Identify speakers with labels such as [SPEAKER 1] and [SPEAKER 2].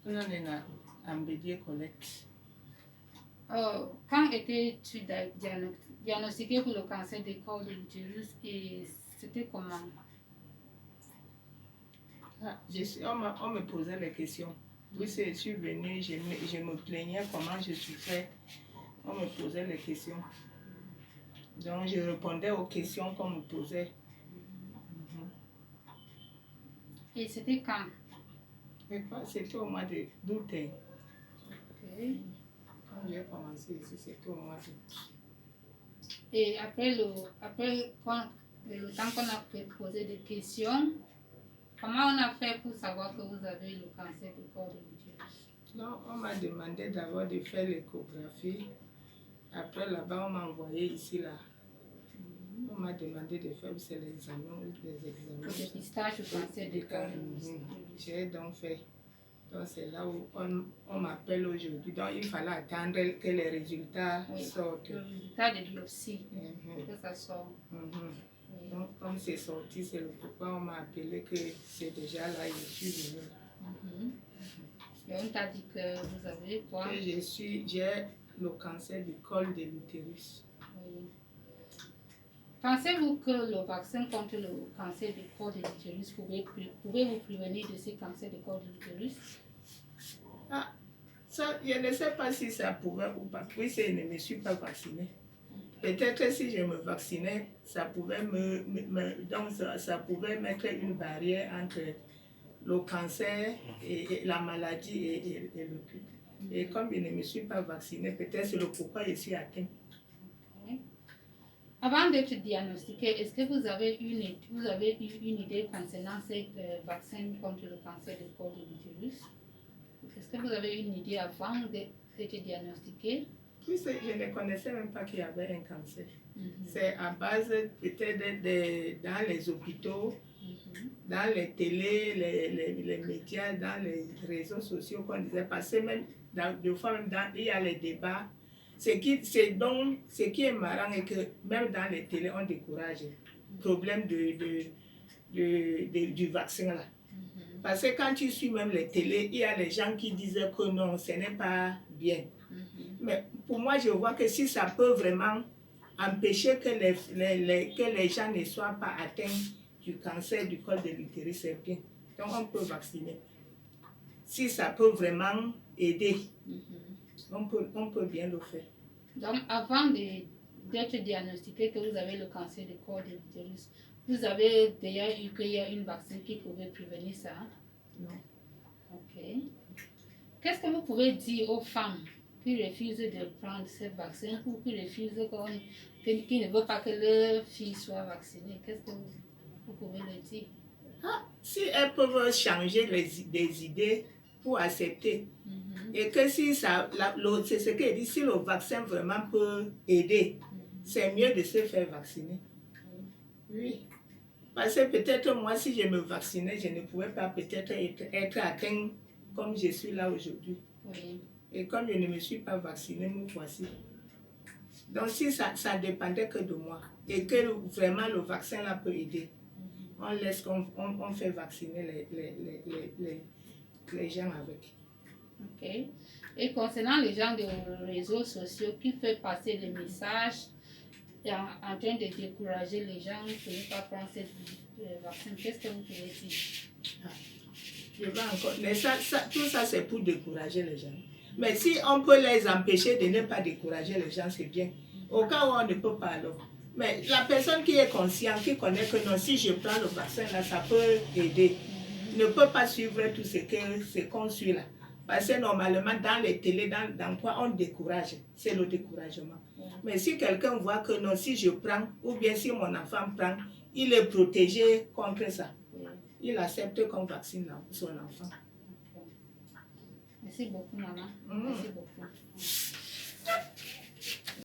[SPEAKER 1] Non, non, Ambédier Colette.
[SPEAKER 2] Quand étais-tu diagnostiqué pour le cancer du col de l'utérus et c'était comment?
[SPEAKER 1] On me posait les questions. Oui, je suis venue, je me plaignais comment je souffrais. On me posait les questions. Donc, je répondais aux questions qu'on me posait.
[SPEAKER 2] Et c'était quand?
[SPEAKER 1] C'était au mois d'août.
[SPEAKER 2] Okay.
[SPEAKER 1] Quand j'ai commencé ici, c'était au mois d'août.
[SPEAKER 2] Et après le temps qu'on a posé des questions, comment on a fait pour savoir que vous avez le cancer du col de l'utérus?
[SPEAKER 1] Non, on m'a demandé d'abord de faire l'échographie. Après, là-bas, on m'a envoyé ici, là. On m'a demandé de faire les examens.
[SPEAKER 2] Le dépistage du cancer du col de l'utérus.
[SPEAKER 1] J'ai donc fait. Donc, c'est là où on m'appelle aujourd'hui. Donc, il fallait attendre que les résultats sortent.
[SPEAKER 2] Le résultat de biopsie, que ça sort.
[SPEAKER 1] Donc, comme c'est sorti, c'est le pourquoi on m'a appelé que c'est déjà là, je suis venue.
[SPEAKER 2] Et on t'a dit que vous avez quoi?
[SPEAKER 1] Que j'ai le cancer du col de l'utérus.
[SPEAKER 2] Oui. Pensez-vous que le vaccin contre le cancer du col de l'utérus pouvait vous prévenir de ce cancer du col de l'utérus?
[SPEAKER 1] Ah, ça, je ne sais pas si ça pouvait ou pas, puisque je ne me suis pas vaccinée. Peut-être si je me vaccinais, ça pouvait donc ça pouvait mettre une barrière entre le cancer et la maladie et le truc. Et comme je ne me suis pas vaccinée, peut-être c'est le pourquoi je suis atteinte.
[SPEAKER 2] Okay. Avant d'être diagnostiqué, est-ce que vous avez eu une idée concernant ce vaccin contre le cancer du col de l'utérus? Est-ce que vous avez une idée avant d'être diagnostiqué?
[SPEAKER 1] Oui, je ne connaissais même pas qu'il y avait un cancer. C'est à base peut-être dans les hôpitaux, dans les télés, les médias, dans les réseaux sociaux qu'on disait, parce que même des fois même il y a les débats. Ce qui est marrant est que même dans les télés, on décourage le problème du vaccin là. Parce que quand tu suis même les télés, il y a les gens qui disent que non, ce n'est pas bien. Mais pour moi, je vois que si ça peut vraiment empêcher que les gens ne soient pas atteints du cancer du col de l'utérus, c'est bien. Donc on peut vacciner. Si ça peut vraiment aider, on peut bien le faire.
[SPEAKER 2] Donc avant d'être diagnostiqué que vous avez le cancer du col de l'utérus, vous avez déjà eu qu'il y a une vaccin qui pouvait prévenir ça?
[SPEAKER 1] Non.
[SPEAKER 2] Ok. Qu'est-ce que vous pouvez dire aux femmes qui refusent de prendre ce vaccin ou qui refusent, qui ne veulent pas que leur fille soit vaccinée? Qu'est-ce que vous pouvez leur dire?
[SPEAKER 1] Si elles peuvent changer des idées pour accepter, et que si c'est ce qu'elle dit, si le vaccin vraiment peut aider, c'est mieux de se faire vacciner. Oui. Parce que peut-être moi, si je me vaccinais, je ne pouvais pas peut-être être atteint comme je suis là aujourd'hui.
[SPEAKER 2] Oui.
[SPEAKER 1] Et comme je ne me suis pas vaccinée, me voici. Donc si ça dépendait que de moi, et que vraiment le vaccin là peut aider, on fait vacciner les gens avec.
[SPEAKER 2] Ok. Et concernant les gens des réseaux sociaux qui font passer des messages en train de décourager les gens de ne pas prendre ce vaccin, qu'est-ce que vous pouvez dire?
[SPEAKER 1] Je vais encore. Mais tout ça, c'est pour décourager les gens. Mais si on peut les empêcher de ne pas décourager les gens, c'est bien. Au cas où on ne peut pas alors. Mais la personne qui est consciente, qui connaît que non, si je prends le vaccin là, ça peut aider, ne peut pas suivre tout ce qu'on suit là. Parce que normalement, dans les télés, dans quoi on décourage, c'est le découragement. Mais si quelqu'un voit que non, si je prends, ou bien si mon enfant prend, il est protégé contre ça. Il accepte qu'on vaccine son enfant.
[SPEAKER 2] Merci beaucoup, maman. Merci beaucoup.